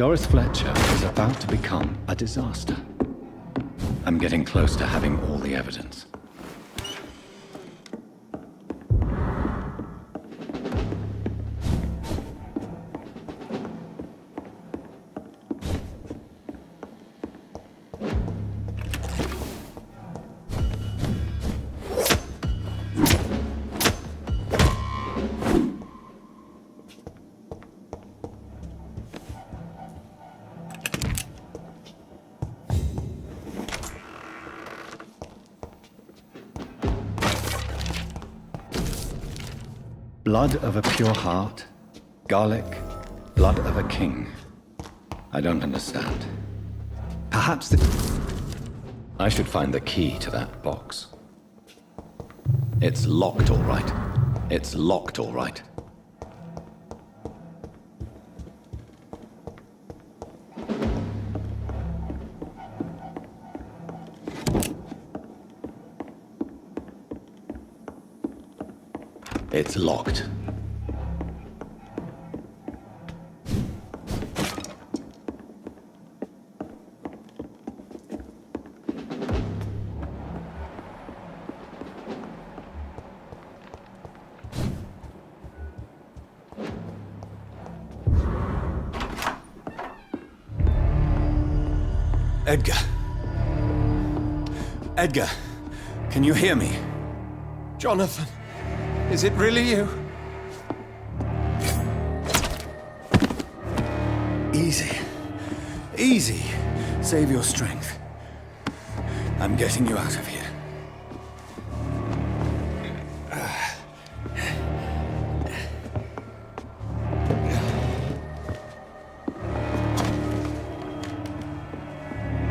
Doris Fletcher is about to become a disaster. I'm getting close to having all the evidence. Blood of a pure heart, garlic, blood of a king. I don't understand. Perhaps I should find the key to that box. It's locked, all right. It's locked, all right. It's locked. Edgar. Edgar, can you hear me? Jonathan. Is it really you? Easy. Easy. Save your strength. I'm getting you out of here.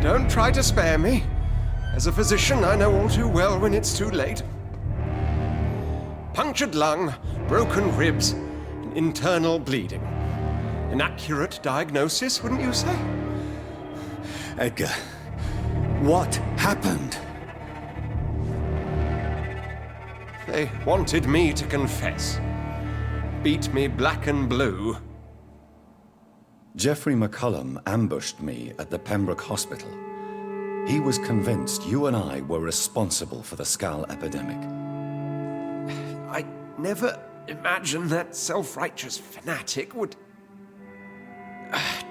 Don't try to spare me. As a physician, I know all too well when it's too late. Punctured lung, broken ribs, and internal bleeding. An accurate diagnosis, wouldn't you say? Edgar, what happened? They wanted me to confess. Beat me black and blue. Jeffrey McCullum ambushed me at the Pembroke Hospital. He was convinced you and I were responsible for the Skal epidemic. I never imagined that self-righteous fanatic would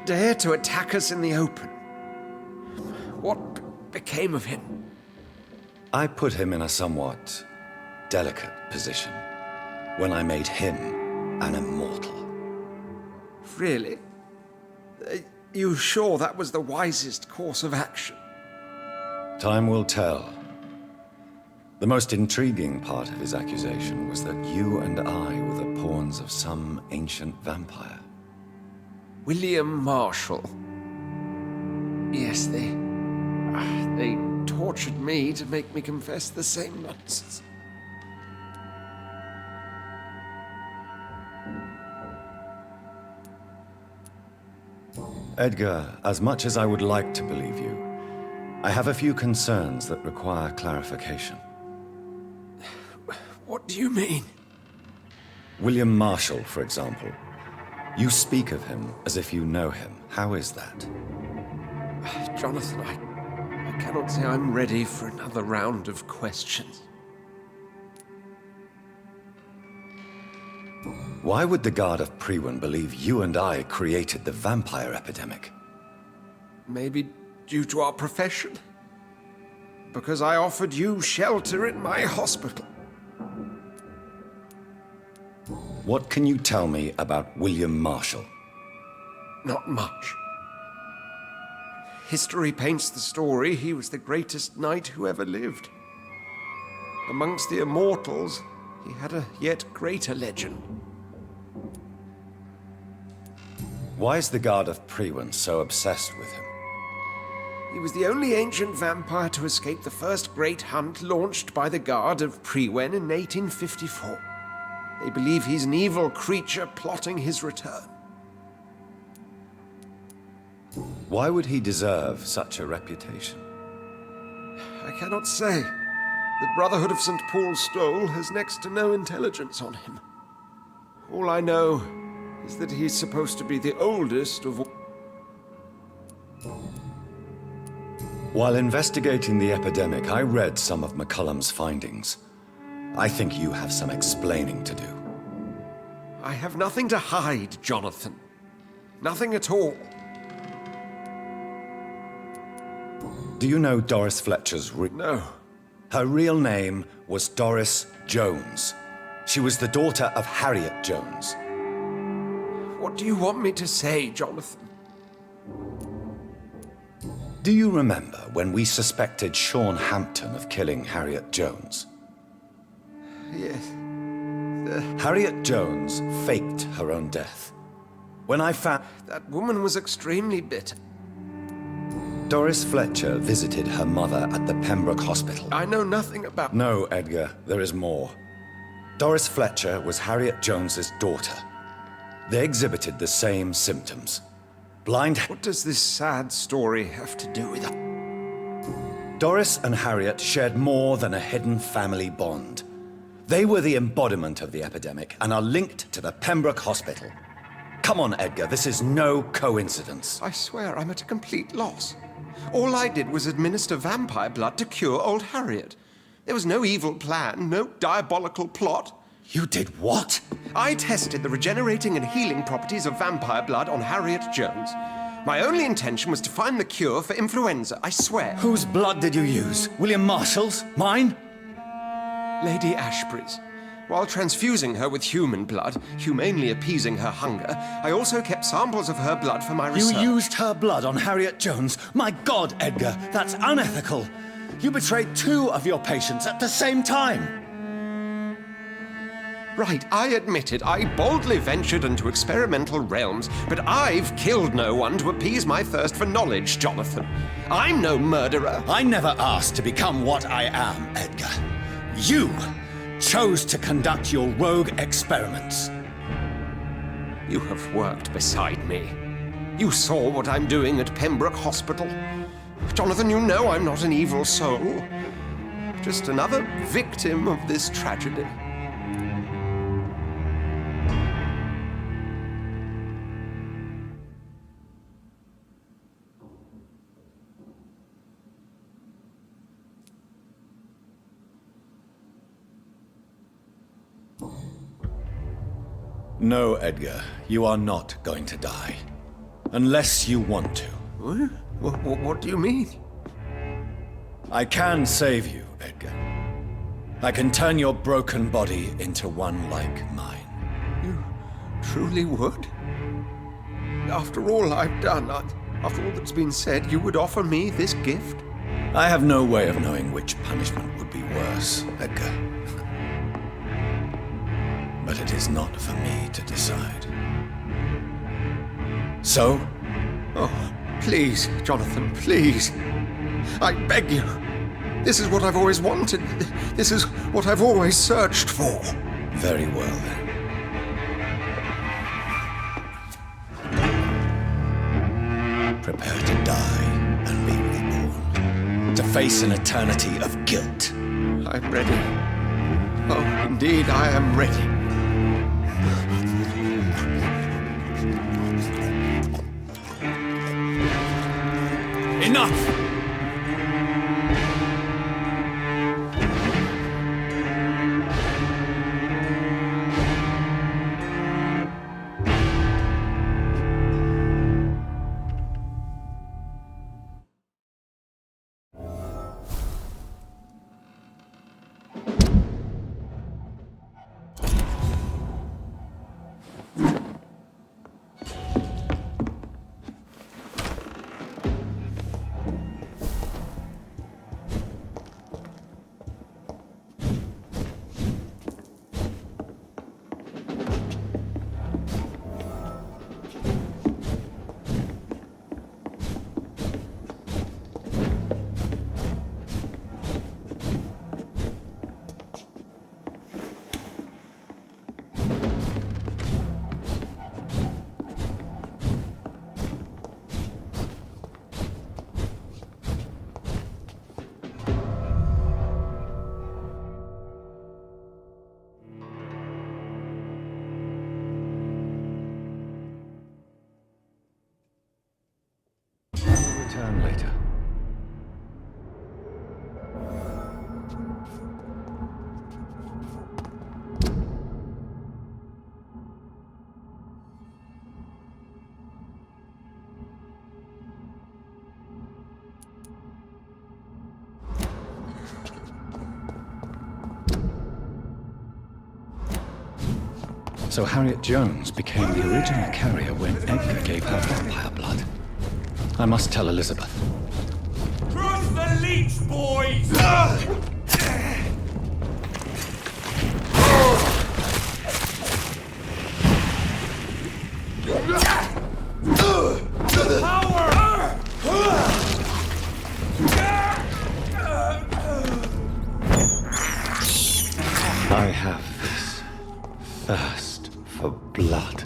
dare to attack us in the open. What became of him? I put him in a somewhat delicate position when I made him an immortal. Really? You sure that was the wisest course of action? Time will tell. The most intriguing part of his accusation was that you and I were the pawns of some ancient vampire. William Marshall. Yes, they tortured me to make me confess the same nonsense. Edgar, as much as I would like to believe you, I have a few concerns that require clarification. What do you mean? William Marshall, for example. You speak of him as if you know him. How is that? Jonathan, I cannot say I'm ready for another round of questions. Why would the Guard of Priwen believe you and I created the vampire epidemic? Maybe due to our profession? Because I offered you shelter in my hospital. What can you tell me about William Marshall? Not much. History paints the story he was the greatest knight who ever lived. Amongst the immortals, he had a yet greater legend. Why is the Guard of Priwen so obsessed with him? He was the only ancient vampire to escape the first great hunt launched by the Guard of Priwen in 1854. They believe he's an evil creature plotting his return. Why would he deserve such a reputation? I cannot say. The Brotherhood of St. Paul's Stole has next to no intelligence on him. All I know is that he's supposed to be the oldest of all. While investigating the epidemic, I read some of McCullum's findings. I think you have some explaining to do. I have nothing to hide, Jonathan. Nothing at all. Do you know Doris Fletcher's No. Her real name was Doris Jones. She was the daughter of Harriet Jones. What do you want me to say, Jonathan? Do you remember when we suspected Sean Hampton of killing Harriet Jones? Yes. Harriet Jones faked her own death. When I found... That woman was extremely bitter. Doris Fletcher visited her mother at the Pembroke Hospital. I know nothing about... No, Edgar, there is more. Doris Fletcher was Harriet Jones's daughter. They exhibited the same symptoms. Blind... What does this sad story have to do with it? Doris and Harriet shared more than a hidden family bond. They were the embodiment of the epidemic and are linked to the Pembroke Hospital. Come on, Edgar, this is no coincidence. I swear I'm at a complete loss. All I did was administer vampire blood to cure old Harriet. There was no evil plan, no diabolical plot. You did what? I tested the regenerating and healing properties of vampire blood on Harriet Jones. My only intention was to find the cure for influenza, I swear. Whose blood did you use? William Marshall's? Mine? Lady Ashbury's. While transfusing her with human blood, humanely appeasing her hunger, I also kept samples of her blood for my research. You used her blood on Harriet Jones? My God, Edgar, that's unethical. You betrayed two of your patients at the same time. Right, I admit it. I boldly ventured into experimental realms, but I've killed no one to appease my thirst for knowledge, Jonathan. I'm no murderer. I never asked to become what I am, Edgar. You chose to conduct your rogue experiments. You have worked beside me. You saw what I'm doing at Pembroke Hospital. Jonathan, you know I'm not an evil soul. Just another victim of this tragedy. No, Edgar, you are not going to die. Unless you want to. What do you mean? I can save you, Edgar. I can turn your broken body into one like mine. You truly would? After all I've done, after all that's been said, you would offer me this gift? I have no way of knowing which punishment would be worse, Edgar. But it is not for me to decide. So? Oh, please, Jonathan, please. I beg you. This is what I've always wanted. This is what I've always searched for. Very well, then. Prepare to die and be reborn. To face an eternity of guilt. I'm ready. Oh, indeed, I am ready. Enough! So Harriet Jones became the original carrier when Edgar gave her vampire blood. I must tell Elizabeth. Cross the leech, boys! I have this thirst for blood.